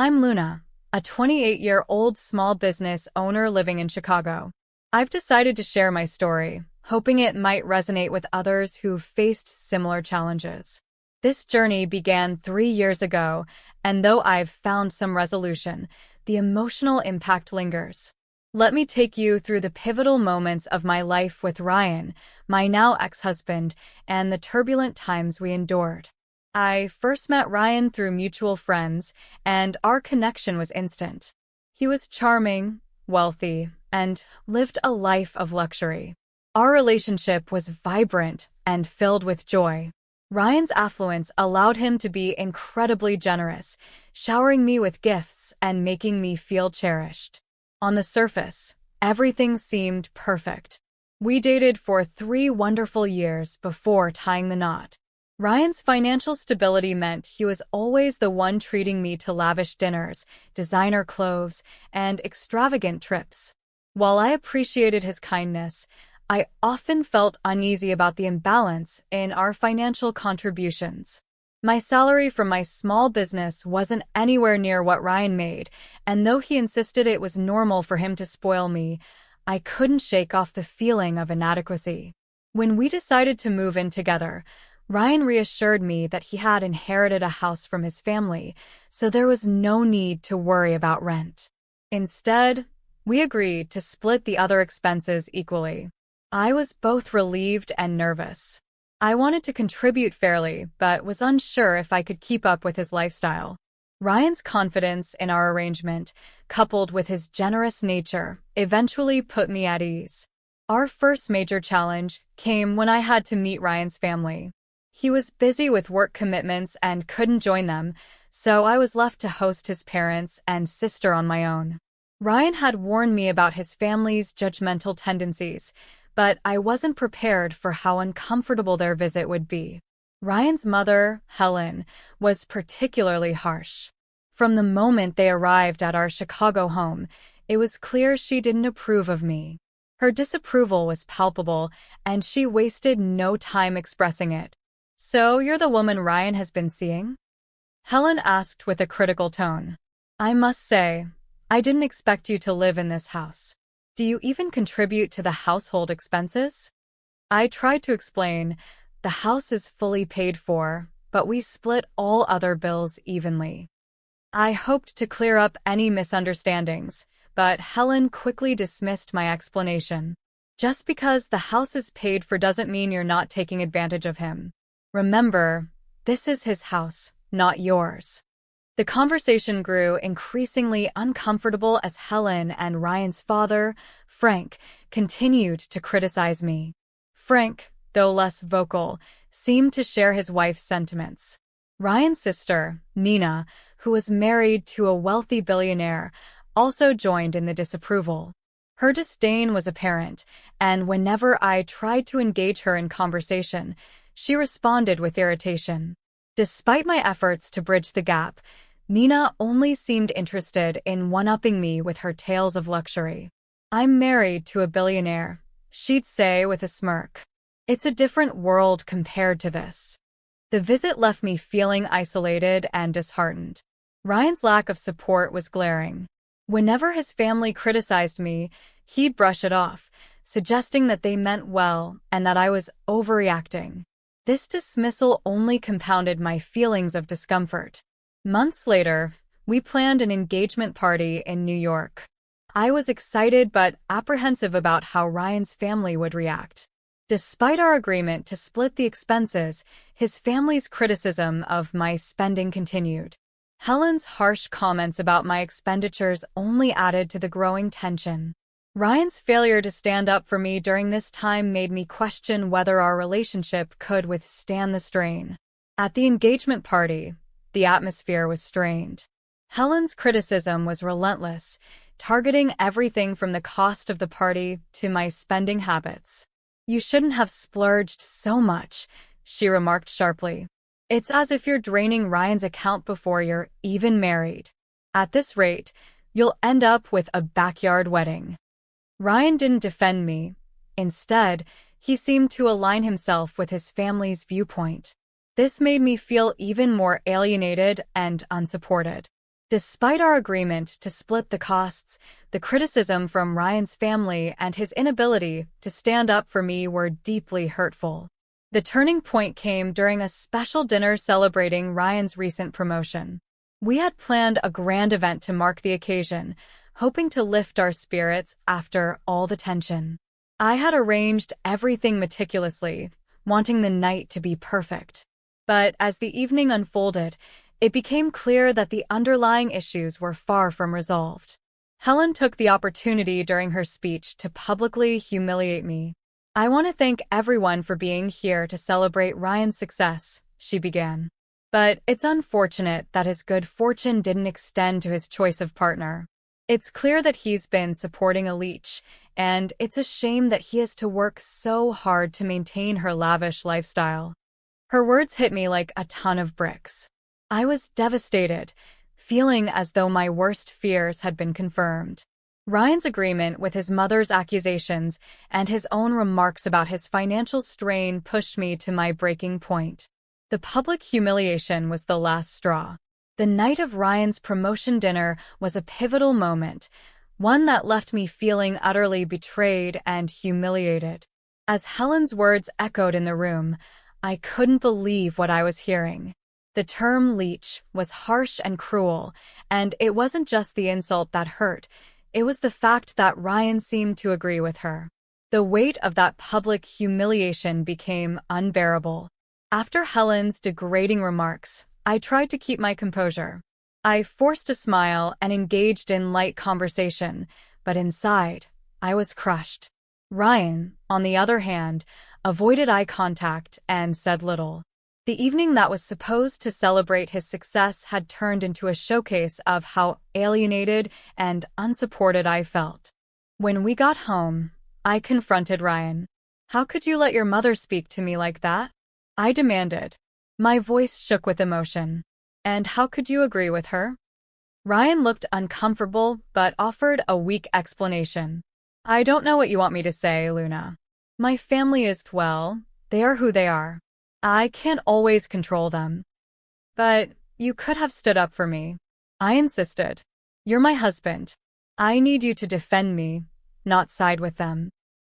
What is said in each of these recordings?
I'm Luna, a 28-year-old small business owner living in Chicago. I've decided to share my story, hoping it might resonate with others who've faced similar challenges. This journey began 3 years ago, and though I've found some resolution, the emotional impact lingers. Let me take you through the pivotal moments of my life with Ryan, my now ex-husband, and the turbulent times we endured. I first met Ryan through mutual friends, and our connection was instant. He was charming, wealthy, and lived a life of luxury. Our relationship was vibrant and filled with joy. Ryan's affluence allowed him to be incredibly generous, showering me with gifts and making me feel cherished. On the surface, everything seemed perfect. We dated for 3 wonderful years before tying the knot. Ryan's financial stability meant he was always the one treating me to lavish dinners, designer clothes, and extravagant trips. While I appreciated his kindness, I often felt uneasy about the imbalance in our financial contributions. My salary from my small business wasn't anywhere near what Ryan made, and though he insisted it was normal for him to spoil me, I couldn't shake off the feeling of inadequacy. When we decided to move in together, Ryan reassured me that he had inherited a house from his family, so there was no need to worry about rent. Instead, we agreed to split the other expenses equally. I was both relieved and nervous. I wanted to contribute fairly, but was unsure if I could keep up with his lifestyle. Ryan's confidence in our arrangement, coupled with his generous nature, eventually put me at ease. Our first major challenge came when I had to meet Ryan's family. He was busy with work commitments and couldn't join them, so I was left to host his parents and sister on my own. Ryan had warned me about his family's judgmental tendencies, but I wasn't prepared for how uncomfortable their visit would be. Ryan's mother, Helen, was particularly harsh. From the moment they arrived at our Chicago home, it was clear she didn't approve of me. Her disapproval was palpable, and she wasted no time expressing it. "So you're the woman Ryan has been seeing?" Helen asked with a critical tone. "I must say, I didn't expect you to live in this house. Do you even contribute to the household expenses?" I tried to explain, "The house is fully paid for, but we split all other bills evenly." I hoped to clear up any misunderstandings, but Helen quickly dismissed my explanation. "Just because the house is paid for doesn't mean you're not taking advantage of him. Remember, this is his house, not yours." The conversation grew increasingly uncomfortable as Helen and Ryan's father, Frank, continued to criticize me. Frank, though less vocal, seemed to share his wife's sentiments. Ryan's sister, Nina, who was married to a wealthy billionaire, also joined in the disapproval. Her disdain was apparent, and whenever I tried to engage her in conversation, she responded with irritation. Despite my efforts to bridge the gap, Nina only seemed interested in one-upping me with her tales of luxury. "I'm married to a billionaire," she'd say with a smirk. "It's a different world compared to this." The visit left me feeling isolated and disheartened. Ryan's lack of support was glaring. Whenever his family criticized me, he'd brush it off, suggesting that they meant well and that I was overreacting. This dismissal only compounded my feelings of discomfort. Months later, we planned an engagement party in New York. I was excited but apprehensive about how Ryan's family would react. Despite our agreement to split the expenses, his family's criticism of my spending continued. Helen's harsh comments about my expenditures only added to the growing tension. Ryan's failure to stand up for me during this time made me question whether our relationship could withstand the strain. At the engagement party, the atmosphere was strained. Helen's criticism was relentless, targeting everything from the cost of the party to my spending habits. "You shouldn't have splurged so much," she remarked sharply. "It's as if you're draining Ryan's account before you're even married. At this rate, you'll end up with a backyard wedding." Ryan didn't defend me. Instead, he seemed to align himself with his family's viewpoint. This made me feel even more alienated and unsupported. Despite our agreement to split the costs, the criticism from Ryan's family and his inability to stand up for me were deeply hurtful. The turning point came during a special dinner celebrating Ryan's recent promotion. We had planned a grand event to mark the occasion, hoping to lift our spirits after all the tension. I had arranged everything meticulously, wanting the night to be perfect. But as the evening unfolded, it became clear that the underlying issues were far from resolved. Helen took the opportunity during her speech to publicly humiliate me. "I want to thank everyone for being here to celebrate Ryan's success," she began. "But it's unfortunate that his good fortune didn't extend to his choice of partner. It's clear that he's been supporting a leech, and it's a shame that he has to work so hard to maintain her lavish lifestyle." Her words hit me like a ton of bricks. I was devastated, feeling as though my worst fears had been confirmed. Ryan's agreement with his mother's accusations and his own remarks about his financial strain pushed me to my breaking point. The public humiliation was the last straw. The night of Ryan's promotion dinner was a pivotal moment, one that left me feeling utterly betrayed and humiliated. As Helen's words echoed in the room, I couldn't believe what I was hearing. The term leech was harsh and cruel, and it wasn't just the insult that hurt, it was the fact that Ryan seemed to agree with her. The weight of that public humiliation became unbearable. After Helen's degrading remarks, I tried to keep my composure. I forced a smile and engaged in light conversation, but inside, I was crushed. Ryan, on the other hand, avoided eye contact and said little. The evening that was supposed to celebrate his success had turned into a showcase of how alienated and unsupported I felt. When we got home, I confronted Ryan. "How could you let your mother speak to me like that?" I demanded. My voice shook with emotion. "And how could you agree with her?" Ryan looked uncomfortable but offered a weak explanation. "I don't know what you want me to say, Luna. My family is, well, they are who they are. I can't always control them. But you could have stood up for me." I insisted. "You're my husband. I need you to defend me, not side with them."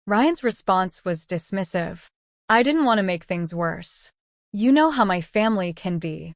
Ryan's response was dismissive. "I didn't want to make things worse. You know how my family can be."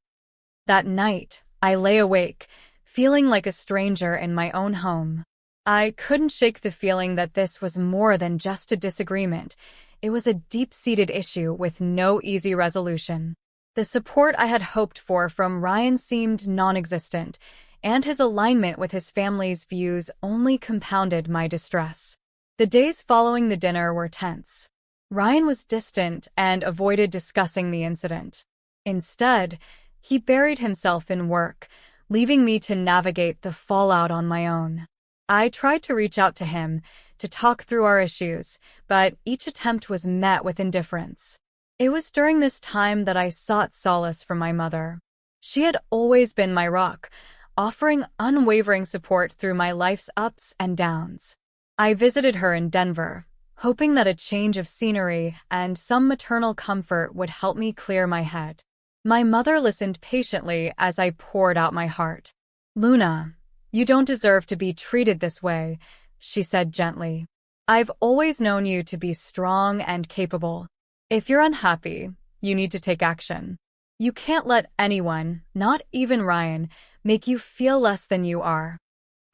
That night, I lay awake, feeling like a stranger in my own home. I couldn't shake the feeling that this was more than just a disagreement. It was a deep-seated issue with no easy resolution. The support I had hoped for from Ryan seemed non-existent, and his alignment with his family's views only compounded my distress. The days following the dinner were tense. Ryan was distant and avoided discussing the incident. Instead, he buried himself in work, leaving me to navigate the fallout on my own. I tried to reach out to him, to talk through our issues, but each attempt was met with indifference. It was during this time that I sought solace from my mother. She had always been my rock, offering unwavering support through my life's ups and downs. I visited her in Denver, hoping that a change of scenery and some maternal comfort would help me clear my head. My mother listened patiently as I poured out my heart. "Luna, you don't deserve to be treated this way," she said gently. "I've always known you to be strong and capable. If you're unhappy, you need to take action. You can't let anyone, not even Ryan, make you feel less than you are."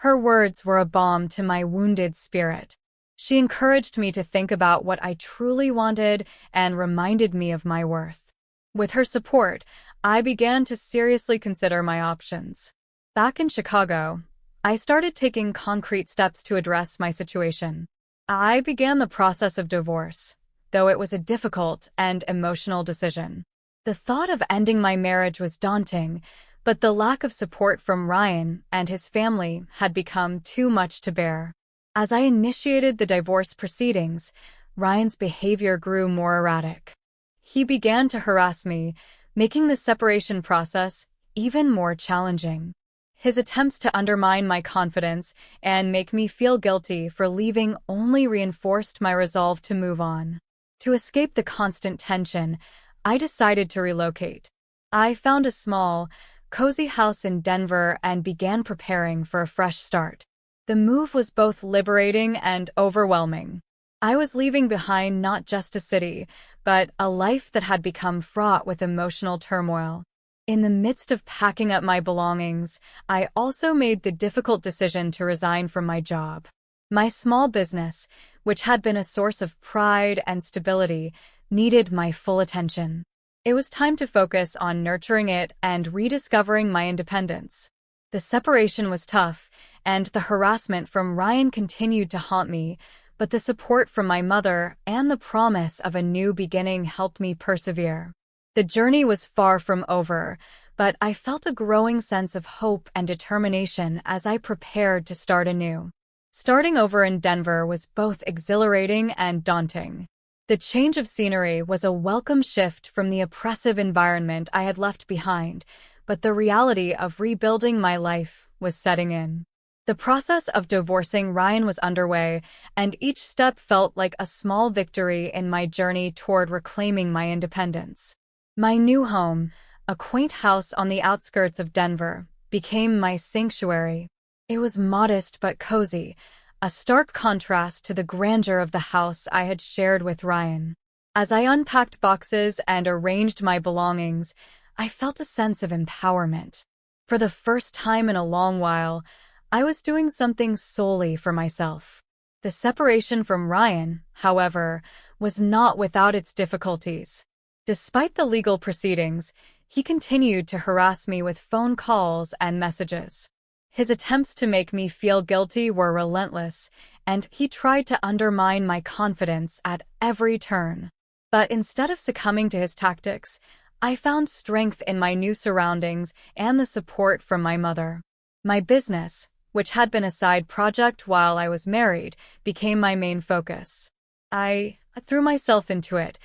Her words were a balm to my wounded spirit. She encouraged me to think about what I truly wanted and reminded me of my worth. With her support, I began to seriously consider my options. Back in Chicago, I started taking concrete steps to address my situation. I began the process of divorce, though it was a difficult and emotional decision. The thought of ending my marriage was daunting, but the lack of support from Ryan and his family had become too much to bear. As I initiated the divorce proceedings, Ryan's behavior grew more erratic. He began to harass me, making the separation process even more challenging. His attempts to undermine my confidence and make me feel guilty for leaving only reinforced my resolve to move on. To escape the constant tension, I decided to relocate. I found a small, cozy house in Denver and began preparing for a fresh start. The move was both liberating and overwhelming. I was leaving behind not just a city, but a life that had become fraught with emotional turmoil. In the midst of packing up my belongings, I also made the difficult decision to resign from my job. My small business, which had been a source of pride and stability, needed my full attention. It was time to focus on nurturing it and rediscovering my independence. The separation was tough, and the harassment from Ryan continued to haunt me, but the support from my mother and the promise of a new beginning helped me persevere. The journey was far from over, but I felt a growing sense of hope and determination as I prepared to start anew. Starting over in Denver was both exhilarating and daunting. The change of scenery was a welcome shift from the oppressive environment I had left behind, but the reality of rebuilding my life was setting in. The process of divorcing Ryan was underway, and each step felt like a small victory in my journey toward reclaiming my independence. My new home, a quaint house on the outskirts of Denver, became my sanctuary. It was modest but cozy, a stark contrast to the grandeur of the house I had shared with Ryan. As I unpacked boxes and arranged my belongings, I felt a sense of empowerment. For the first time in a long while, I was doing something solely for myself. The separation from Ryan, however, was not without its difficulties. Despite the legal proceedings, he continued to harass me with phone calls and messages. His attempts to make me feel guilty were relentless, and he tried to undermine my confidence at every turn. But instead of succumbing to his tactics, I found strength in my new surroundings and the support from my mother. My business, which had been a side project while I was married, became my main focus. I threw myself into it,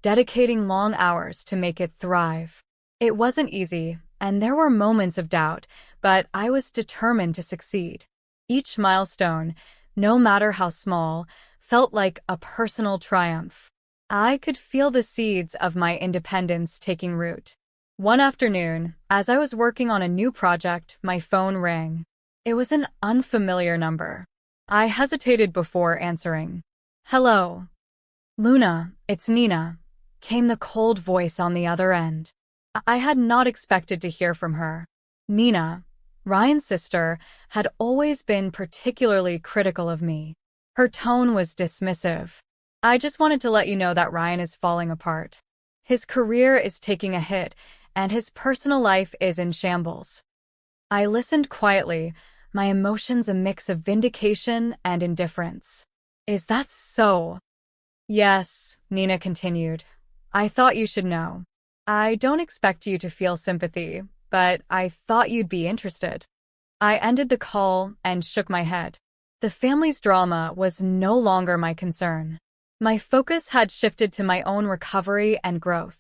dedicating long hours to make it thrive. It wasn't easy, and there were moments of doubt, but I was determined to succeed. Each milestone, no matter how small, felt like a personal triumph. I could feel the seeds of my independence taking root. One afternoon, as I was working on a new project, my phone rang. It was an unfamiliar number. I hesitated before answering. "Hello. Luna, it's Nina," came the cold voice on the other end. I had not expected to hear from her. Nina, Ryan's sister, had always been particularly critical of me. Her tone was dismissive. "I just wanted to let you know that Ryan is falling apart. His career is taking a hit, and his personal life is in shambles." I listened quietly, my emotions a mix of vindication and indifference. "Is that so?" "Yes," Nina continued. "I thought you should know. I don't expect you to feel sympathy, but I thought you'd be interested." I ended the call and shook my head. The family's drama was no longer my concern. My focus had shifted to my own recovery and growth.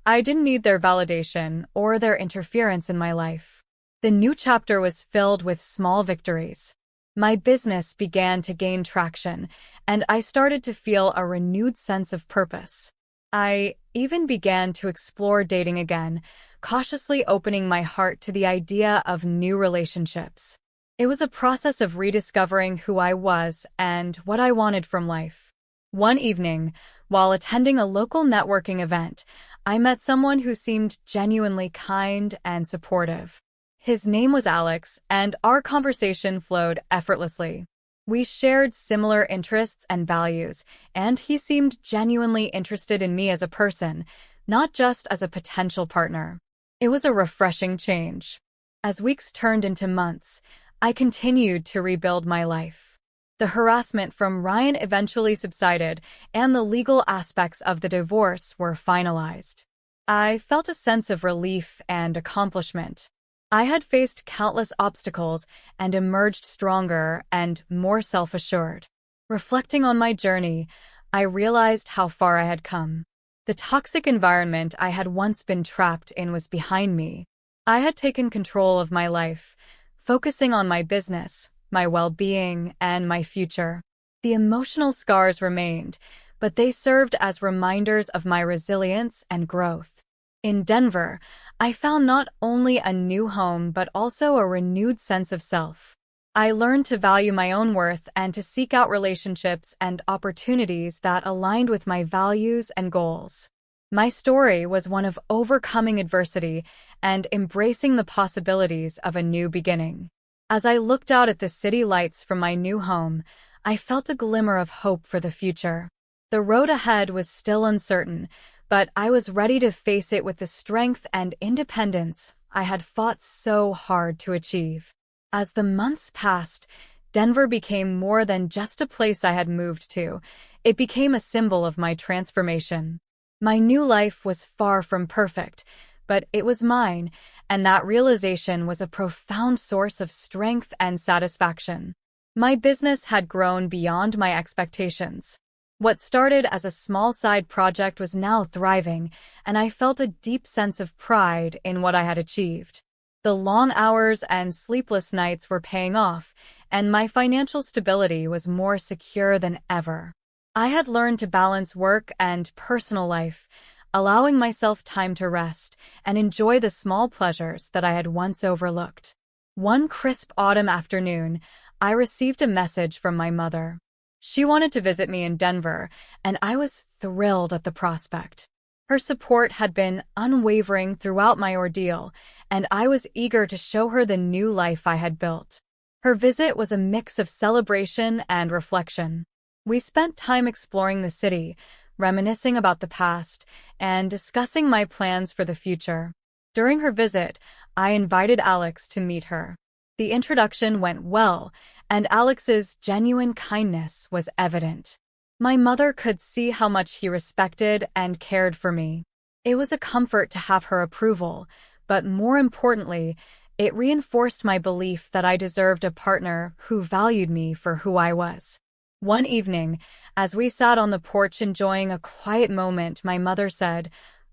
I didn't need their validation or their interference in my life. The new chapter was filled with small victories. My business began to gain traction, and I started to feel a renewed sense of purpose. I even began to explore dating again, cautiously opening my heart to the idea of new relationships. It was a process of rediscovering who I was and what I wanted from life. One evening, while attending a local networking event, I met someone who seemed genuinely kind and supportive. His name was Alex, and our conversation flowed effortlessly. We shared similar interests and values, and he seemed genuinely interested in me as a person, not just as a potential partner. It was a refreshing change. As weeks turned into months, I continued to rebuild my life. The harassment from Ryan eventually subsided, and the legal aspects of the divorce were finalized. I felt a sense of relief and accomplishment. I had faced countless obstacles and emerged stronger and more self-assured. Reflecting on my journey, I realized how far I had come. The toxic environment I had once been trapped in was behind me. I had taken control of my life, focusing on my business, my well-being, and my future. The emotional scars remained, but they served as reminders of my resilience and growth. In Denver, I found not only a new home but also a renewed sense of self. I learned to value my own worth and to seek out relationships and opportunities that aligned with my values and goals. My story was one of overcoming adversity and embracing the possibilities of a new beginning. As I looked out at the city lights from my new home, I felt a glimmer of hope for the future. The road ahead was still uncertain, but I was ready to face it with the strength and independence I had fought so hard to achieve. As the months passed, Denver became more than just a place I had moved to. It became a symbol of my transformation. My new life was far from perfect, but it was mine, and that realization was a profound source of strength and satisfaction. My business had grown beyond my expectations. What started as a small side project was now thriving, and I felt a deep sense of pride in what I had achieved. The long hours and sleepless nights were paying off, and my financial stability was more secure than ever. I had learned to balance work and personal life, allowing myself time to rest and enjoy the small pleasures that I had once overlooked. One crisp autumn afternoon, I received a message from my mother. She wanted to visit me in Denver, and I was thrilled at the prospect. Her support had been unwavering throughout my ordeal, and I was eager to show her the new life I had built. Her visit was a mix of celebration and reflection. We spent time exploring the city, reminiscing about the past, and discussing my plans for the future. During her visit, I invited Alex to meet her. The introduction went well, and Alex's genuine kindness was evident. My mother could see how much he respected and cared for me. It was a comfort to have her approval, but more importantly, it reinforced my belief that I deserved a partner who valued me for who I was. One evening, as we sat on the porch enjoying a quiet moment, my mother said,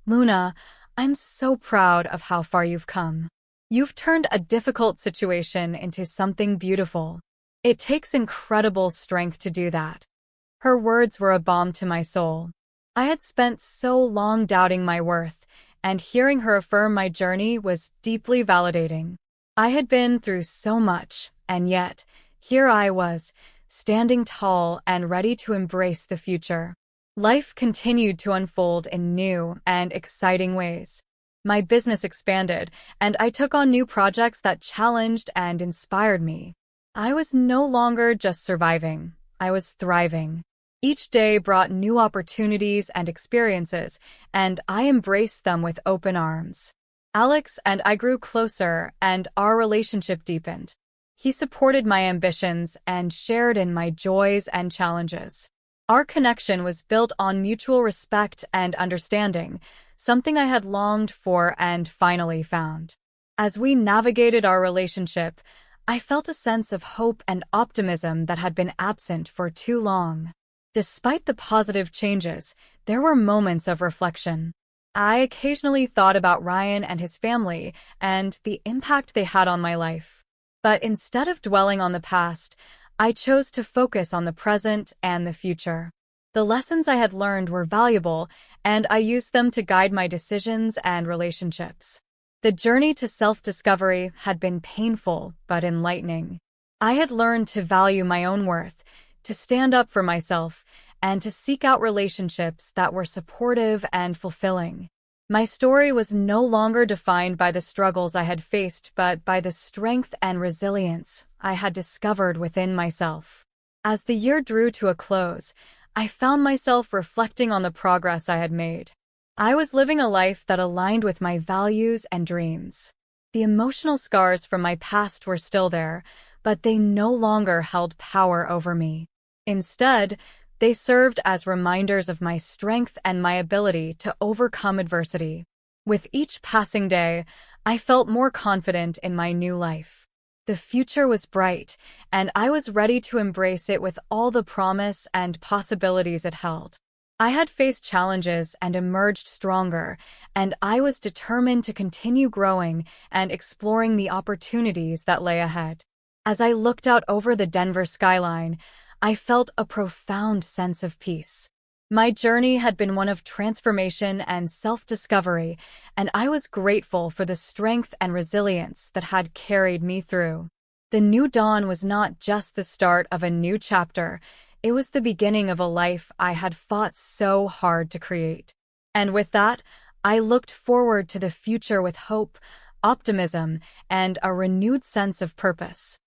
"Luna, I'm so proud of how far you've come. You've turned a difficult situation into something beautiful. It takes incredible strength to do that." Her words were a balm to my soul. I had spent so long doubting my worth, and hearing her affirm my journey was deeply validating. I had been through so much, and yet, here I was, standing tall and ready to embrace the future. Life continued to unfold in new and exciting ways. My business expanded, and I took on new projects that challenged and inspired me. I was no longer just surviving, I was thriving. Each day brought new opportunities and experiences, and I embraced them with open arms. Alex and I grew closer, and our relationship deepened. He supported my ambitions and shared in my joys and challenges. Our connection was built on mutual respect and understanding, something I had longed for and finally found. As we navigated our relationship, I felt a sense of hope and optimism that had been absent for too long. Despite the positive changes, there were moments of reflection. I occasionally thought about Ryan and his family and the impact they had on my life. But instead of dwelling on the past, I chose to focus on the present and the future. The lessons I had learned were valuable, and I used them to guide my decisions and relationships. The journey to self-discovery had been painful but enlightening. I had learned to value my own worth, to stand up for myself, and to seek out relationships that were supportive and fulfilling. My story was no longer defined by the struggles I had faced, but by the strength and resilience I had discovered within myself. As the year drew to a close, I found myself reflecting on the progress I had made. I was living a life that aligned with my values and dreams. The emotional scars from my past were still there, but they no longer held power over me. Instead, they served as reminders of my strength and my ability to overcome adversity. With each passing day, I felt more confident in my new life. The future was bright, and I was ready to embrace it with all the promise and possibilities it held. I had faced challenges and emerged stronger, and I was determined to continue growing and exploring the opportunities that lay ahead. As I looked out over the Denver skyline, I felt a profound sense of peace. My journey had been one of transformation and self-discovery, and I was grateful for the strength and resilience that had carried me through. The new dawn was not just the start of a new chapter, it was the beginning of a life I had fought so hard to create. And with that, I looked forward to the future with hope, optimism, and a renewed sense of purpose.